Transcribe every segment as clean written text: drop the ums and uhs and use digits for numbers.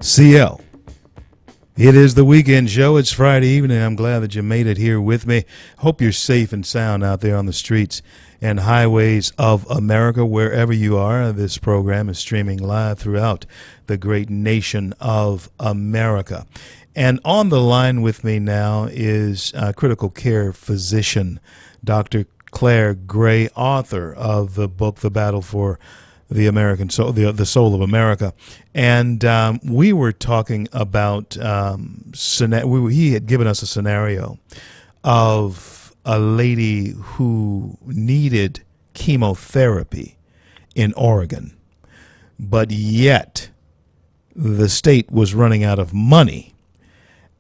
CL. It is the weekend show. It's Friday evening. I'm glad that you made it here with me. Hope you're safe and sound out there on the streets and highways of America, wherever you are. This program is streaming live throughout the great nation of America. And on the line with me now is critical care physician, Dr. Claire Gray, author of the book, The Battle for the American Soul, the Soul of America. And we were talking about, he had given us a scenario of a lady who needed chemotherapy in Oregon, but yet the state was running out of money.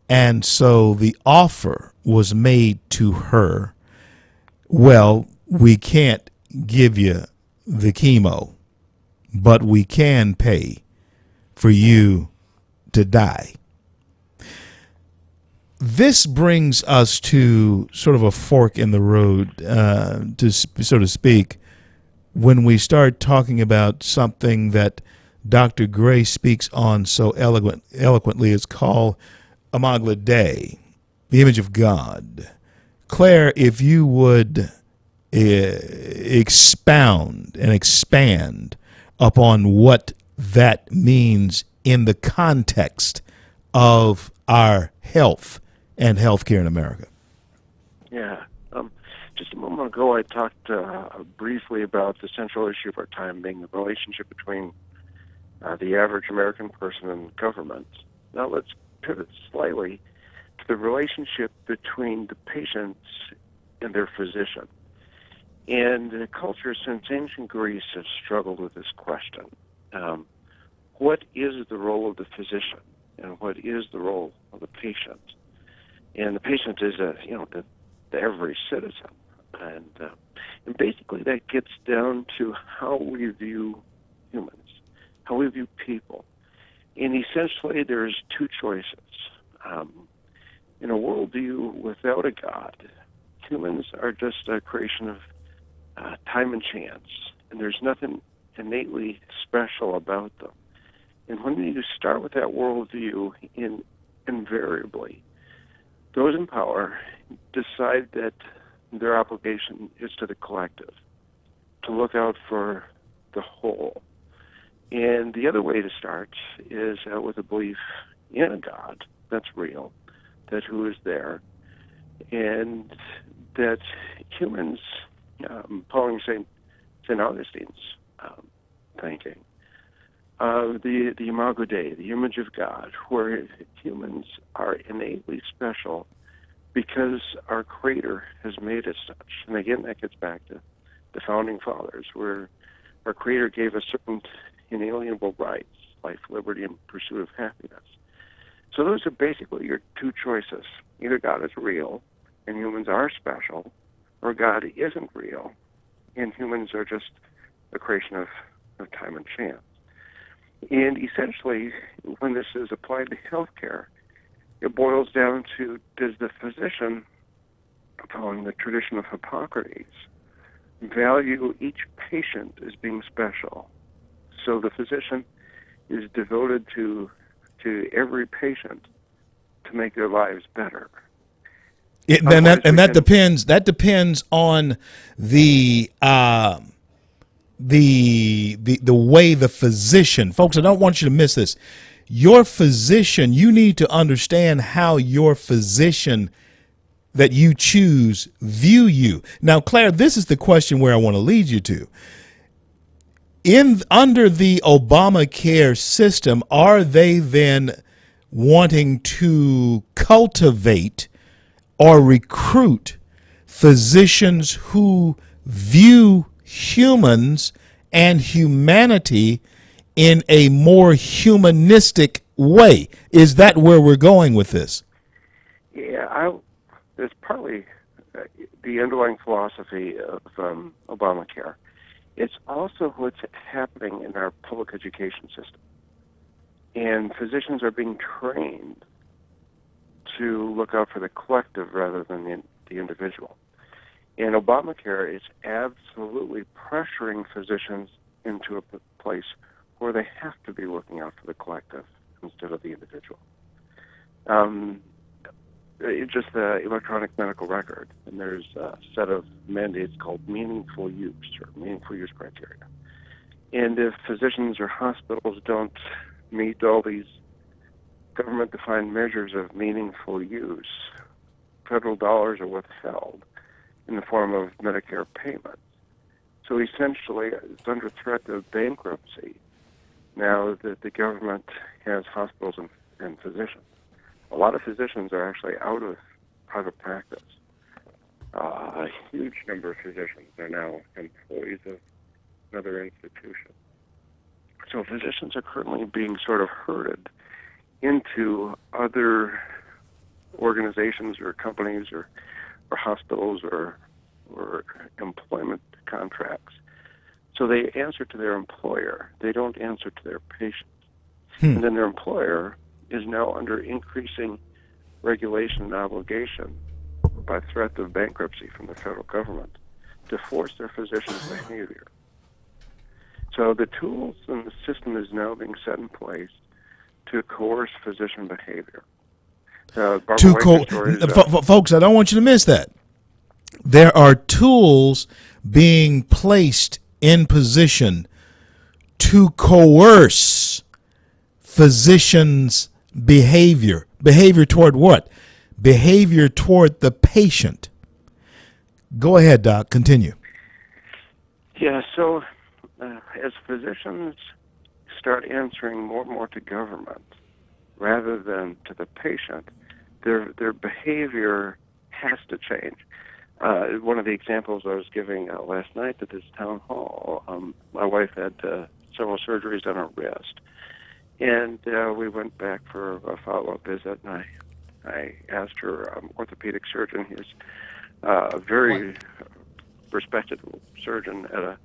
And so the offer was made to her, well, we can't give you the chemo, but we can pay for you to die. This brings us to sort of a fork in the road, so to speak, when we start talking about something that Dr. Gray speaks on so eloquently. It's called Amagla Dei, the image of God. Claire, if you would expound and expand upon what that means in the context of our health and healthcare in America. Yeah. Just a moment ago, I talked briefly about the central issue of our time being the relationship between the average American person and government. Now let's pivot slightly to the relationship between the patients and their physician. And the culture since ancient Greece has struggled with this question. What is the role of the physician, and what is the role of the patient? And the patient is the every citizen, and basically that gets down to how we view humans, how we view people. And essentially, there's two choices. In a worldview without a God, humans are just a creation of time and chance, and there's nothing innately special about them. And when you start with that worldview, invariably, those in power decide that their obligation is to the collective, to look out for the whole. And the other way to start is with a belief in a God that's real, that who is there, and that humans, following St. Augustine's thinking, the Imago Dei, the image of God, where humans are innately special because our Creator has made us such. And again, that gets back to the Founding Fathers, where our Creator gave us certain inalienable rights, life, liberty, and pursuit of happiness. So those are basically your two choices. Either God is real and humans are special, or God isn't real and humans are just a creation of time and chance. And essentially, when this is applied to healthcare, it boils down to, does the physician, following the tradition of Hippocrates, value each patient as being special? So the physician is devoted to every patient to make their lives better. That depends on the way the physician, folks, I don't want you to miss this. Your physician, you need to understand how your physician that you choose view you. Now, Claire, this is the question where I want to lead you to. Under the Obamacare system, are they then wanting to cultivate or recruit physicians who view humans and humanity in a more humanistic way? Is that where we're going with this? Yeah, there's partly the underlying philosophy of Obamacare. It's also what's happening in our public education system. And physicians are being trained to look out for the collective rather than the individual. And Obamacare is absolutely pressuring physicians into a place where they have to be looking out for the collective, instead of the individual. It's just the electronic medical record, and there's a set of mandates called meaningful use or meaningful use criteria. And if physicians or hospitals don't meet all these government-defined measures of meaningful use, federal dollars are withheld in the form of Medicare payments. So essentially, it's under threat of bankruptcy now that the government has hospitals and physicians. A lot of physicians are actually out of private practice. A huge number of physicians are now employees of another institution. So physicians are currently being sort of herded into other organizations or companies or hospitals or employment contracts. So they answer to their employer. They don't answer to their patients. And then their employer is now under increasing regulation and obligation by threat of bankruptcy from the federal government to force their physicians' behavior. So the tools and the system is now being set in place to coerce physician behavior. Folks, I don't want you to miss that. There are tools being placed in position to coerce physicians' behavior. Behavior toward what? Behavior toward the patient. Go ahead, Doc. Continue. Yeah, so as physicians start answering more and more to government rather than to the patient, their behavior has to change. One of the examples I was giving last night at this town hall, my wife had several surgeries on her wrist, and we went back for a follow-up visit, and I asked her orthopedic surgeon, he's a very respected surgeon at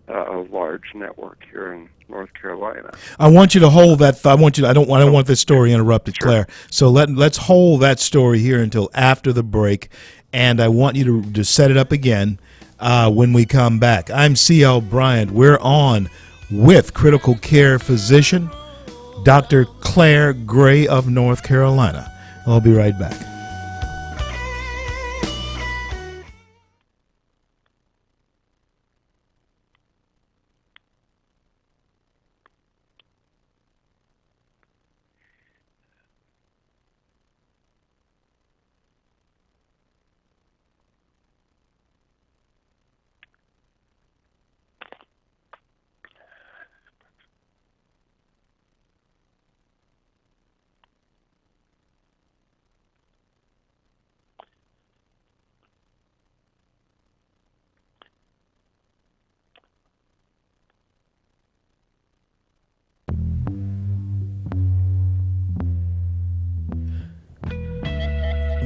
a large network here in North Carolina. I want you to hold that. I don't want this story interrupted, sure. Claire. So let's hold that story here until after the break, and I want you to set it up again when we come back. I'm C.L. Bryant. We're on with critical care physician Dr. Claire Gray of North Carolina. I'll be right back.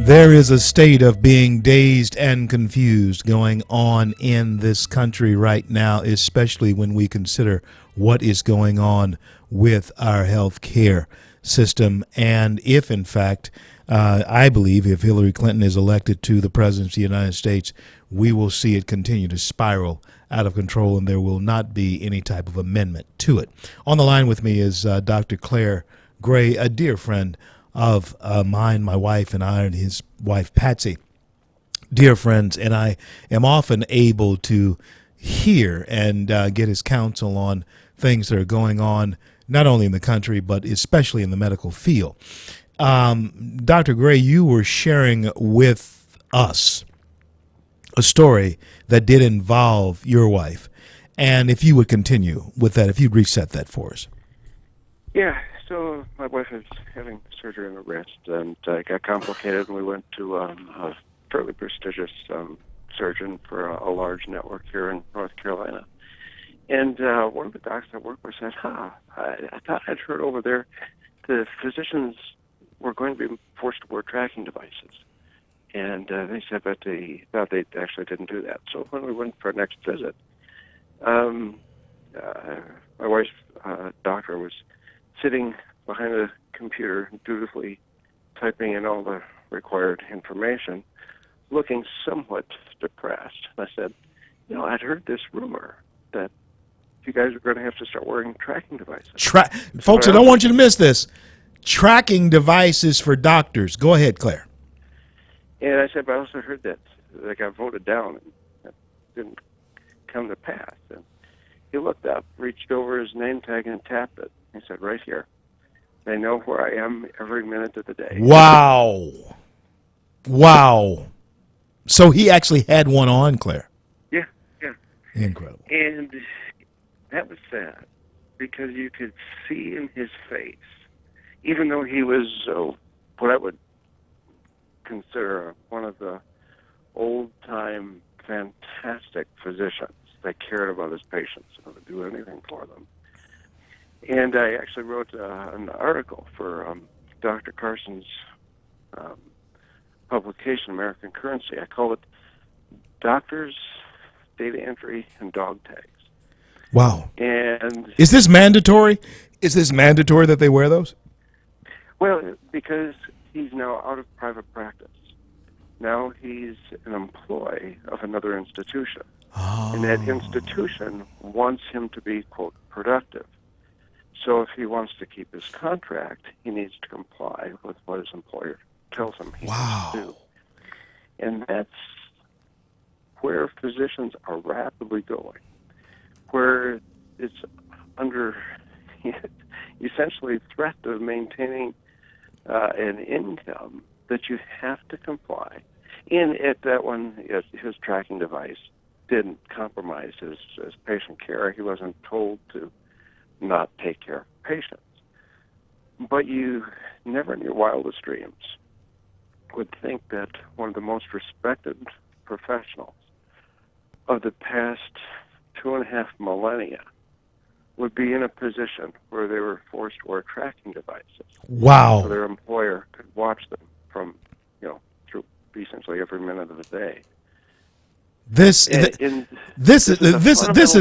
There is a state of being dazed and confused going on in this country right now, especially when we consider what is going on with our health care system. And if, in fact, I believe if Hillary Clinton is elected to the presidency of the United States, we will see it continue to spiral out of control, and there will not be any type of amendment to it. On the line with me is Dr. Claire Gray, a dear friend of mine, my wife, and I, and his wife, Patsy. Dear friends, and I am often able to hear and get his counsel on things that are going on, not only in the country, but especially in the medical field. Dr. Gray, you were sharing with us a story that did involve your wife. And if you would continue with that, if you'd reset that for us. Yeah. So my wife is having surgery on the wrist, and it got complicated, and we went to a fairly prestigious surgeon for a large network here in North Carolina. And one of the docs I work with said, I thought I'd heard over there the physicians were going to be forced to wear tracking devices. And they said that they thought they actually didn't do that. So when we went for our next visit, my wife's doctor was sitting behind a computer, dutifully typing in all the required information, looking somewhat depressed. And I said, I'd heard this rumor that you guys are going to have to start wearing tracking devices. Folks, I don't want you to miss this. tracking devices for doctors. Go ahead, Claire. And I said, but I also heard that they got voted down and that didn't come to pass. And he looked up, reached over his name tag and tapped it. He said, right here. They know where I am every minute of the day. Wow. Wow. So he actually had one on, Claire. Yeah, yeah. Incredible. And that was sad because you could see in his face, even though he was what I would consider one of the old-time fantastic physicians that cared about his patients and would do anything for them. And I actually wrote an article for Dr. Carson's publication, American Currency. I call it Doctors, Data Entry, and Dog Tags. Wow. And is this mandatory? Is this mandatory that they wear those? Well, because he's now out of private practice. Now he's an employee of another institution. Oh. And that institution wants him to be, quote, productive. So if he wants to keep his contract, he needs to comply with what his employer tells him he needs to do. And that's where physicians are rapidly going, where it's under essentially threat of maintaining an income that you have to comply. And at that one, his tracking device didn't compromise his patient care. He wasn't told to not take care of patients. But you never in your wildest dreams would think that one of the most respected professionals of the past 2.5 millennia would be in a position where they were forced to wear tracking devices. Wow. So their employer could watch them from, through essentially every minute of the day. This is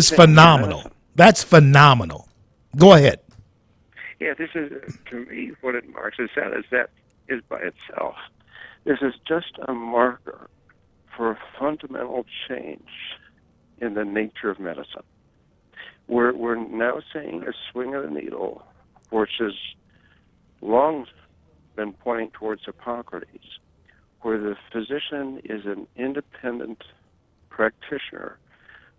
phenomenal. That's phenomenal. Go ahead. Yeah, this is, to me, what it marks is that is by itself. This is just a marker for a fundamental change in the nature of medicine. We're now seeing a swing of the needle, which has long been pointing towards Hippocrates, where the physician is an independent practitioner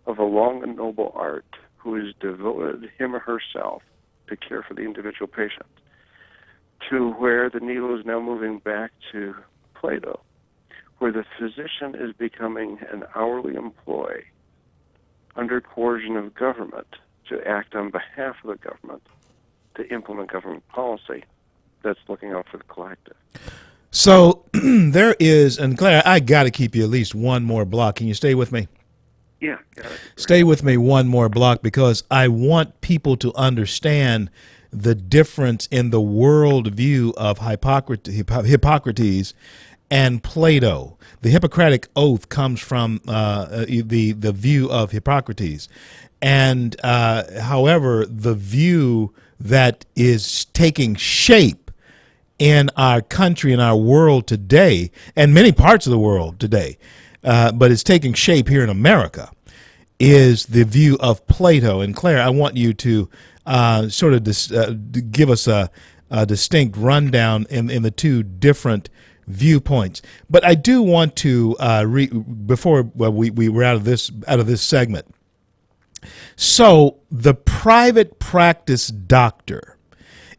of a long and noble art who has devoted him or herself to care for the individual patient, to where the needle is now moving back to Plato, where the physician is becoming an hourly employee under coercion of government to act on behalf of the government to implement government policy that's looking out for the collective. So there is, and Claire, I got to keep you at least one more block. Can you stay with me? Yeah. Got it. Stay with me one more block because I want people to understand the difference in the worldview of Hippocrates and Plato. The Hippocratic Oath comes from the view of Hippocrates. And however, the view that is taking shape in our country, in our world today, and many parts of the world today, but it's taking shape here in America, is the view of Plato. And Claire, I want you to sort of give us a distinct rundown in the two different viewpoints. But I do want to before we were out of this segment. So the private practice doctor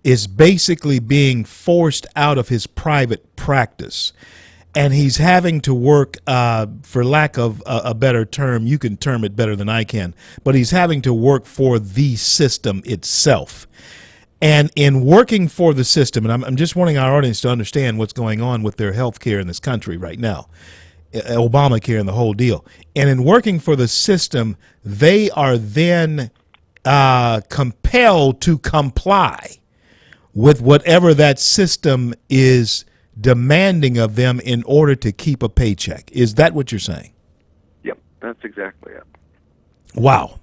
is basically being forced out of his private practice, and he's having to work, for lack of a better term, you can term it better than I can, but he's having to work for the system itself. And in working for the system, and I'm just wanting our audience to understand what's going on with their health care in this country right now, Obamacare and the whole deal. And in working for the system, they are then compelled to comply with whatever that system is demanding of them in order to keep a paycheck. Is that what you're saying? Yep, that's exactly it. Wow.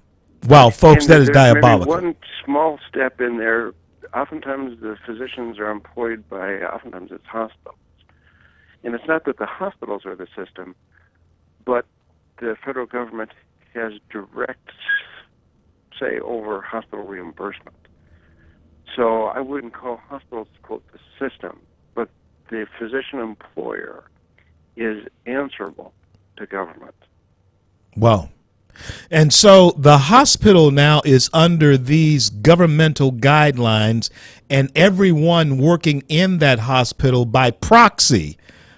Wow, folks, and that is diabolical. Maybe one small step in there. Oftentimes the physicians are employed by, oftentimes it's hospitals. And it's not that the hospitals are the system, but the federal government has direct say over hospital reimbursement. So I wouldn't call hospitals, quote, the system, but the physician employer is answerable to government. Wow. And so the hospital now is under these governmental guidelines, and everyone working in that hospital by proxy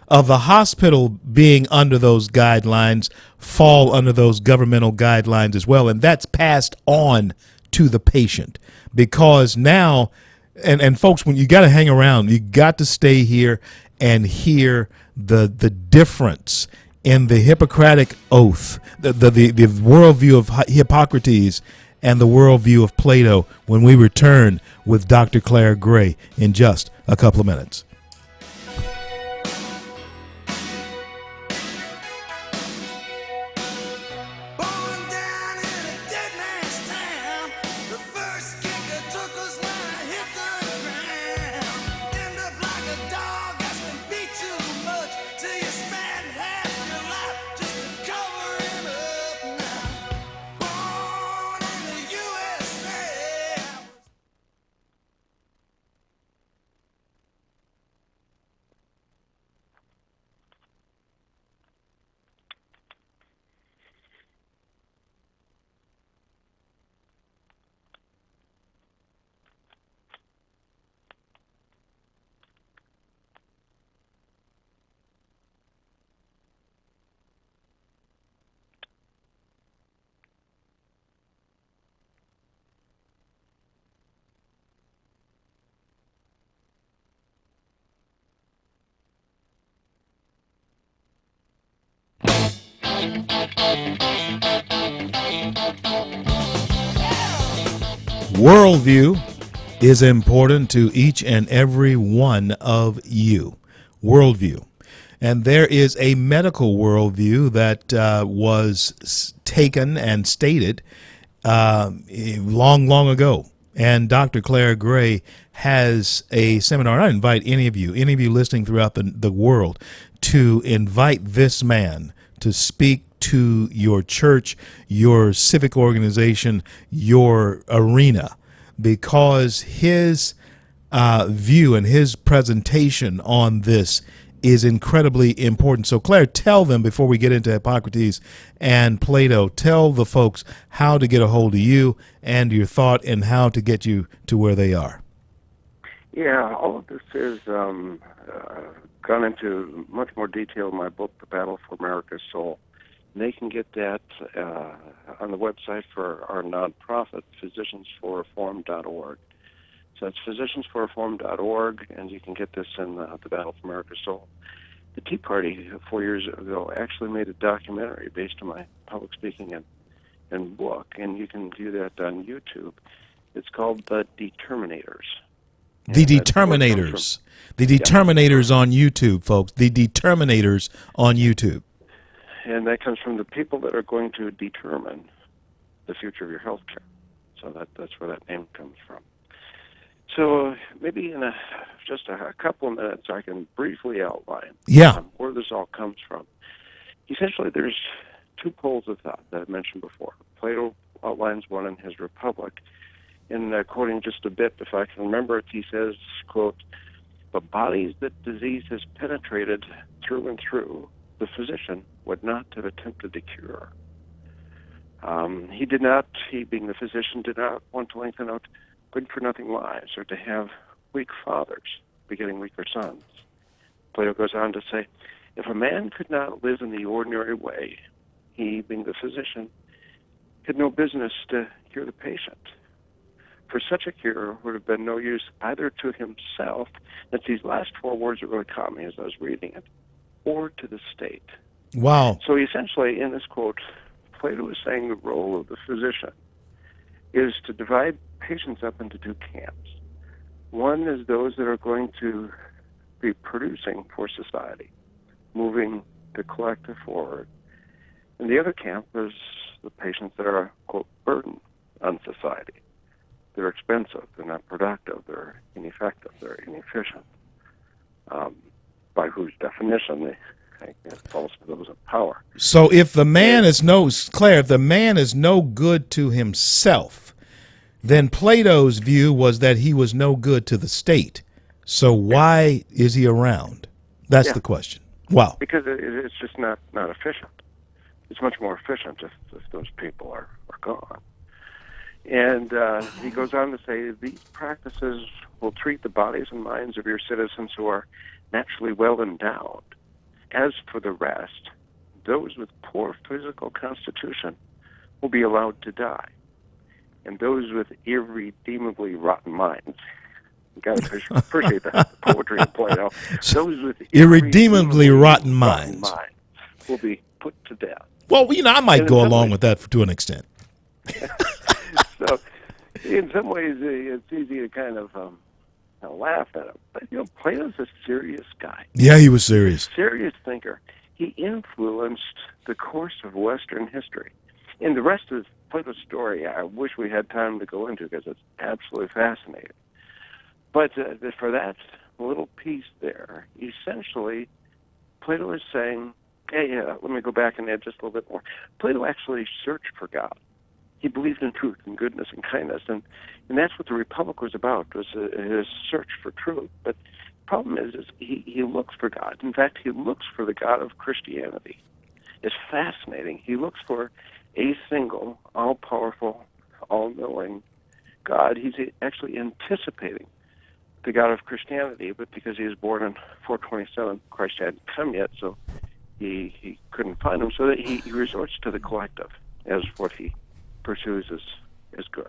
of the hospital being under those guidelines fall under those governmental guidelines as well. And that's passed on to the patient because now, and folks, when you got to hang around, you got to stay here and hear the difference in the Hippocratic Oath, the worldview of Hippocrates and the worldview of Plato when we return with Dr. Claire Gray in just a couple of minutes. Worldview is important to each and every one of you. Worldview. And there is a medical worldview that was taken and stated long ago. And Dr. Claire Gray has a seminar. I invite any of you listening throughout the world to invite this man to speak to your church, your civic organization, your arena, because his view and his presentation on this is incredibly important. So, Claire, tell them before we get into Hippocrates and Plato, tell the folks how to get a hold of you and your thought and how to get you to where they are. Yeah, all of this is gone into much more detail in my book, The Battle for America's Soul. And they can get that on the website for our nonprofit, physiciansforreform.org. So it's physiciansforreform.org, and you can get this in The Battle for America's Soul. The Tea Party 4 years ago actually made a documentary based on my public speaking and book, and you can view that on YouTube. It's called The Determinators. The Determinators. The Determinators on YouTube, folks. The Determinators on YouTube. And that comes from the people that are going to determine the future of your health care. So that's where that name comes from. So maybe in just a couple of minutes, I can briefly outline where this all comes from. Essentially, there's two poles of thought that I mentioned before. Plato outlines one in his Republic. In quoting just a bit, if I can remember it, he says, quote, "But bodies that disease has penetrated through and through, the physician would not have attempted to cure." He being the physician, did not want to lengthen out good-for-nothing lives or to have weak fathers begetting weaker sons. Plato goes on to say, if a man could not live in the ordinary way, he, being the physician, had no business to cure the patient. For such a cure would have been no use either to himself, that these last four words really caught me as I was reading it, or to the state. Wow. So essentially, in this quote, Plato is saying the role of the physician is to divide patients up into two camps. One is those that are going to be producing for society, moving the collective forward. And the other camp is the patients that are, quote, burden on society. They're expensive, they're not productive, they're ineffective, they're inefficient. By whose definition it falls to those in power. So if the man is no good to himself, then Plato's view was that he was no good to the state. So Yeah, why is he around? That's yeah, the question. Wow. because it's just not efficient. It's much more efficient if those people are gone. And he goes on to say these practices will treat the bodies and minds of your citizens who are naturally well endowed. As for the rest, those with poor physical constitution will be allowed to die, and those with irredeemably rotten minds. You got to appreciate the poetry of Plato. Those with Irredeemably rotten rotten minds. minds will be put to death. Well, I might And in go some along ways, with that to an extent. so in some ways, it's easy to kind of laugh at him. But Plato's a serious guy. Yeah, he was serious. Serious thinker. He influenced the course of Western history. And the rest of Plato's story, I wish we had time to go into because it's absolutely fascinating. But for that little piece there, essentially, Plato is saying, hey, let me go back and add just a little bit more. Plato actually searched for God. He believed in truth and goodness and kindness, and that's what the Republic was about, was his search for truth. But the problem is he looks for God. In fact, he looks for the God of Christianity. It's fascinating. He looks for a single, all-powerful, all-knowing God. He's actually anticipating the God of Christianity, but because he was born in 427, Christ hadn't come yet, so he couldn't find him. So that he resorts to the collective as what he pursues as good.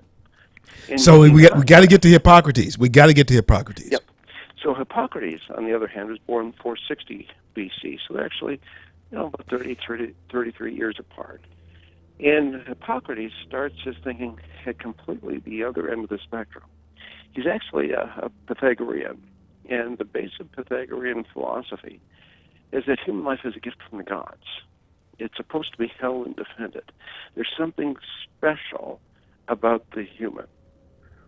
And So we got to get to Hippocrates. We got to get to Hippocrates. Yep. So Hippocrates, on the other hand, was born in 460 BC. So they're actually, about 33 years apart. And Hippocrates starts his thinking at completely the other end of the spectrum. He's actually a Pythagorean. And the base of Pythagorean philosophy is that human life is a gift from the gods. It's supposed to be held and defended. There's something special about the human,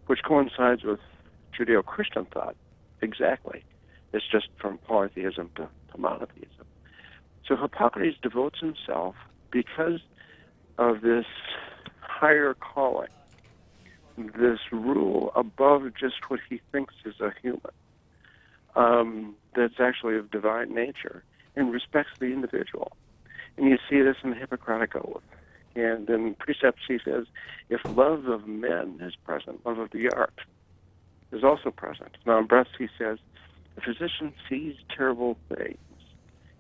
which coincides with Judeo-Christian thought exactly. It's just from polytheism to monotheism. So Hippocrates devotes himself because of this higher calling, this rule above just what he thinks is a human, that's actually of divine nature and respects the individual. And you see this in the Hippocratic Oath. And in precepts he says, if love of men is present, love of the art is also present. Now in breaths he says, the physician sees terrible things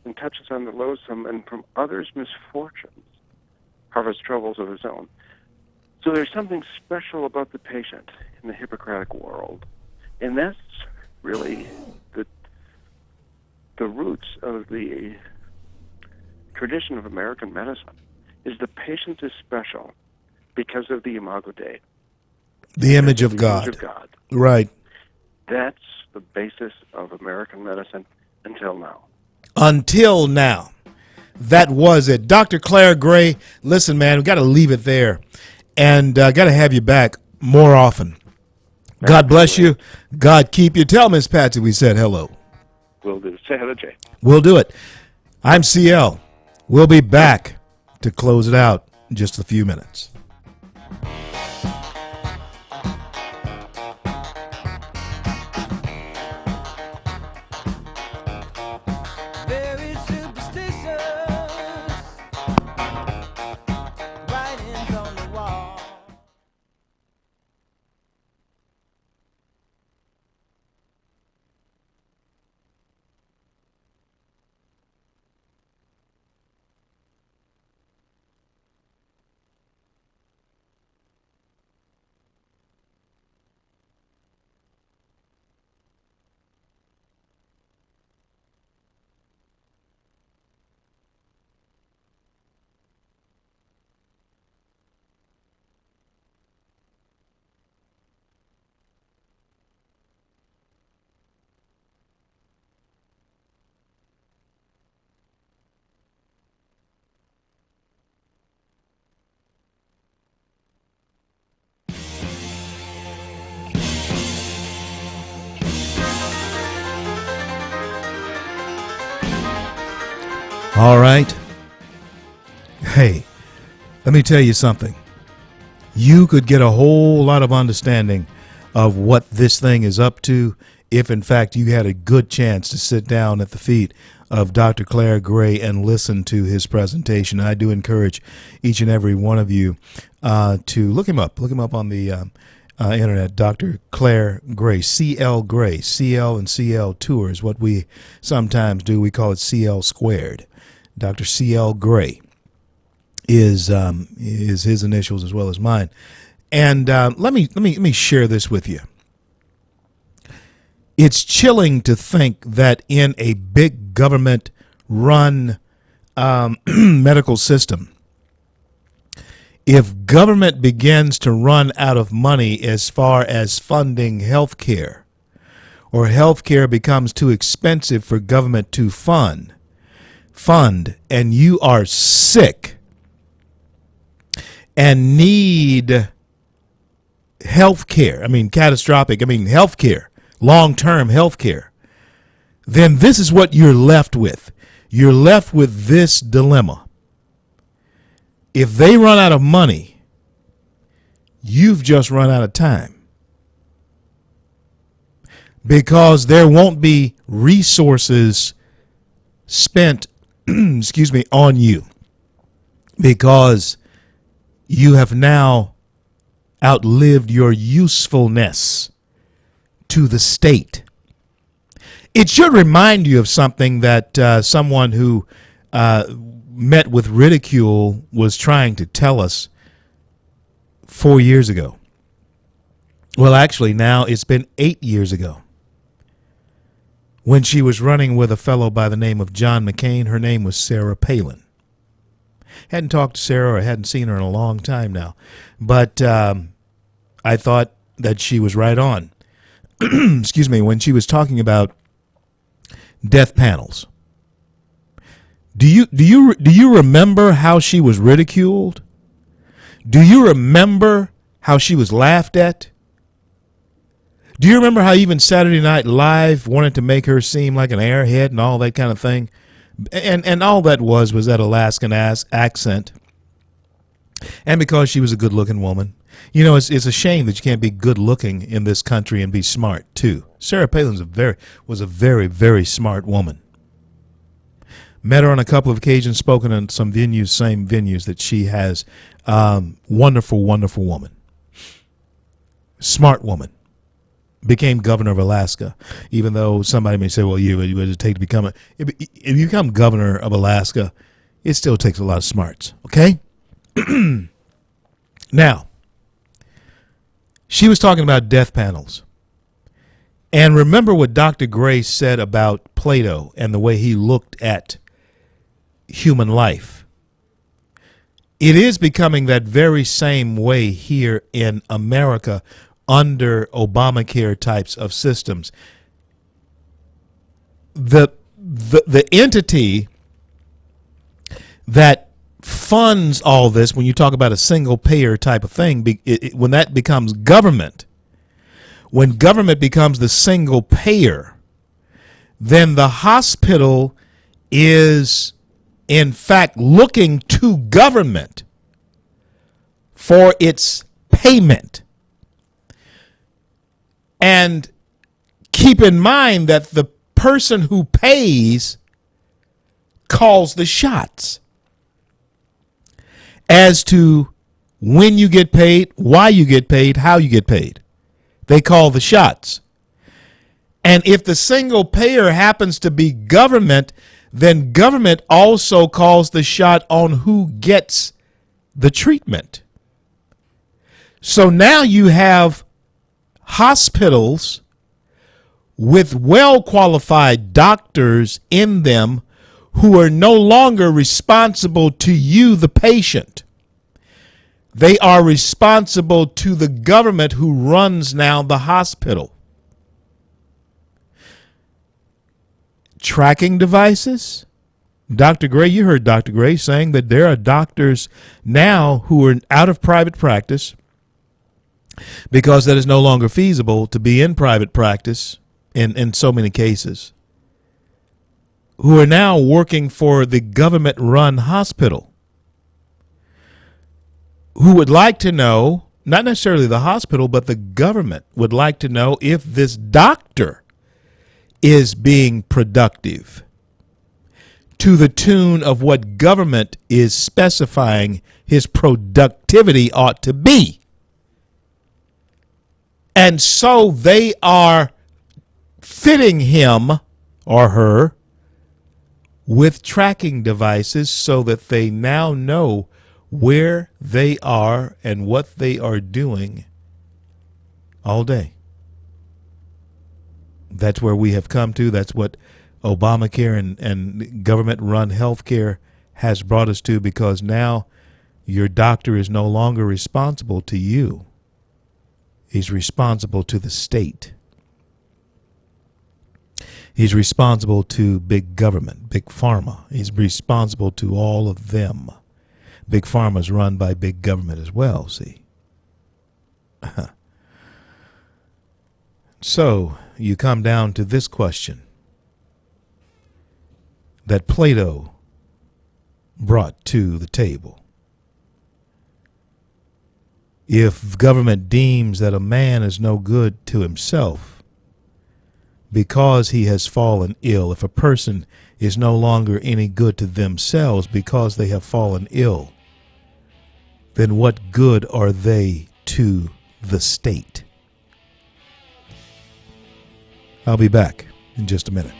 and touches on the loathsome, and from others' misfortunes harvests troubles of his own. So there's something special about the patient in the Hippocratic world. And that's really the roots of the tradition of American medicine, is the patient is special because of the Imago Dei. The image of God. Image of God. Right. That's the basis of American medicine until now. Until now. That was it. Dr. Claire Gray, listen, man, we got to leave it there. And got to have you back more often. God bless you. God keep you. Tell Miss Patsy we said hello. Will do. Say hello, Jay. We'll do it. I'm CL. We'll be back to close it out in just a few minutes. Very superstitious, writings on the wall. All right. Hey, let me tell you something. you could get a whole lot of understanding of what this thing is up to if, in fact, you had a good chance to sit down at the feet of Dr. Claire Gray and listen to his presentation. I do encourage each and every one of you to look him up. Look him up on the internet, Dr. Claire Gray, CL Gray. CL and CL Tour is what we sometimes do. We call it CL squared. Dr. CL Gray is his initials as well as mine. And let me share this with you. It's chilling to think that in a big government-run medical system, if government begins to run out of money as far as funding health care, or health care becomes too expensive for government to fund, and you are sick and need health care, health care, long-term health care, then this is what you're left with. You're left with this dilemma. If they run out of money, you've just run out of time, because there won't be resources spent on you, because you have now outlived your usefulness to the state. It should remind you of something that someone who met with ridicule was trying to tell us 4 years ago. Well, actually, now it's been 8 years ago, when she was running with a fellow by the name of John McCain. Her name was Sarah Palin. Hadn't talked to Sarah, or hadn't seen her in a long time now, but I thought that she was right on. When she was talking about death panels. Do you remember how she was ridiculed? Do you remember how she was laughed at? Do you remember how even Saturday Night Live wanted to make her seem like an airhead and all that kind of thing? And all that was that Alaskan accent. And because she was a good-looking woman. You know, it's a shame that you can't be good-looking in this country and be smart, too. Sarah Palin was a very, very smart woman. Met her on a couple of occasions, spoken on some venues, same venues that she has. Wonderful, wonderful woman. Smart woman. Became governor of Alaska, even though somebody may say, well, what does it take to become if you become governor of Alaska, it still takes a lot of smarts, okay? Now, she was talking about death panels. And remember what Dr. Gray said about Plato and the way he looked at human life. It is becoming that very same way here in America under Obamacare types of systems. The entity that funds all this, when you talk about a single payer type of thing, when that becomes government, when government becomes the single payer, then the hospital is in fact looking to government for its payment. And keep in mind that the person who pays calls the shots as to when you get paid, why you get paid, how you get paid. They call the shots. And if the single payer happens to be government, then government also calls the shot on who gets the treatment. So now you have hospitals with well-qualified doctors in them who are no longer responsible to you, the patient. They are responsible to the government who runs now the hospital. Tracking devices. Dr. Gray, you heard Dr. Gray saying that there are doctors now who are out of private practice because that is no longer feasible to be in private practice in so many cases, who are now working for the government-run hospital, who would like to know not necessarily the hospital, but the government would like to know if this doctor is being productive to the tune of what government is specifying his productivity ought to be. And so they are fitting him or her with tracking devices so that they now know where they are and what they are doing all day. That's where we have come to. That's what Obamacare and government-run health care has brought us to, because now your doctor is no longer responsible to you. He's responsible to the state. He's responsible to big government, big pharma. He's responsible to all of them. Big pharma is run by big government as well, see. So you come down to this question that Plato brought to the table. If government deems that a man is no good to himself because he has fallen ill, if a person is no longer any good to themselves because they have fallen ill, then what good are they to the state? I'll be back in just a minute.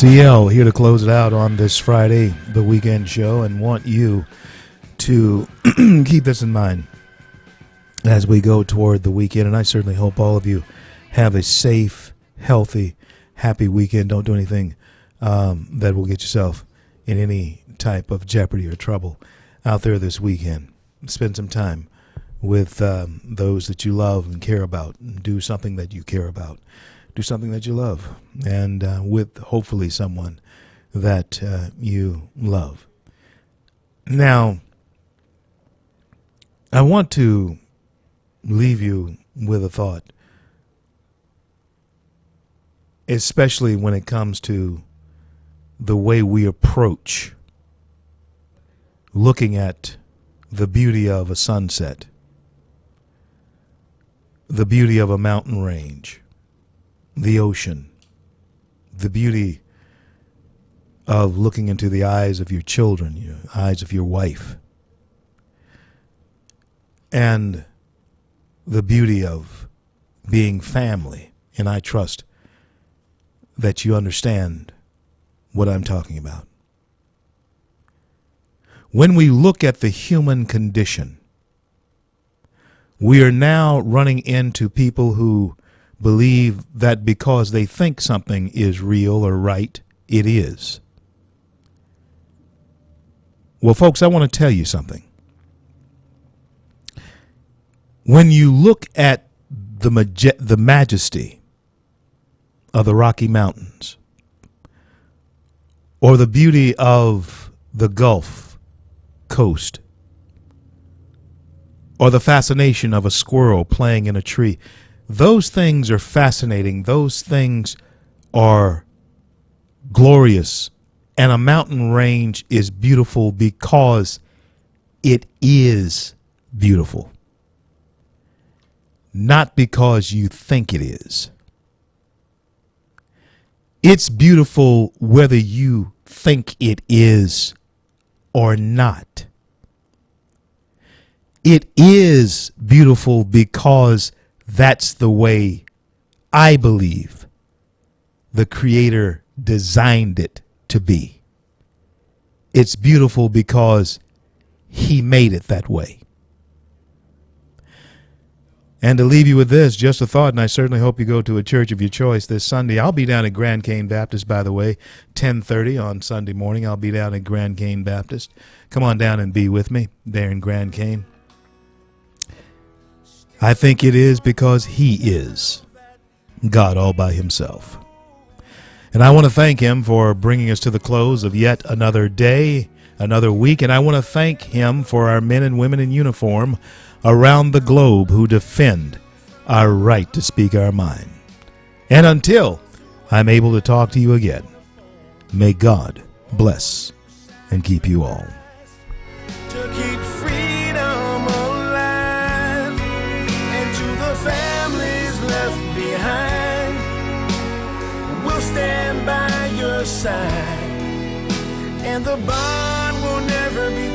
CL here to close it out on this Friday, the weekend show, and want you to keep this in mind as we go toward the weekend. And I certainly hope all of you have a safe, healthy, happy weekend. Don't do anything that will get yourself in any type of jeopardy or trouble out there this weekend. Spend some time with those that you love and care about. Do something that you care about. Do something that you love, and with hopefully someone that you love. Now, I want to leave you with a thought, especially when it comes to the way we approach looking at the beauty of a sunset, the beauty of a mountain range, the ocean, the beauty of looking into the eyes of your children, the eyes of your wife, and the beauty of being family. And I trust that you understand what I'm talking about. When we look at the human condition, we are now running into people who believe that because they think something is real or right, it is. Well, folks, I want to tell you something. When you look at the majesty of the Rocky Mountains, or the beauty of the Gulf Coast, or the fascination of a squirrel playing in a tree, those things are fascinating. Those things are glorious. And a mountain range is beautiful because it is beautiful. not because you think it is. It's beautiful whether you think it is or not. It is beautiful because that's the way I believe the Creator designed it to be. It's beautiful because He made it that way. And to leave you with this, just a thought, and I certainly hope you go to a church of your choice this Sunday. I'll be down at Grand Cane Baptist, by the way, 10:30 on Sunday morning. I'll be down at Grand Cane Baptist. Come on down and be with me there in Grand Cane. I think it is because He is God all by Himself. And I want to thank Him for bringing us to the close of yet another day, another week. And I want to thank Him for our men and women in uniform around the globe who defend our right to speak our mind. And until I'm able to talk to you again, may God bless and keep you all. To keep freedom alive, and to the families left behind, we'll stand by your side, and the bond will never be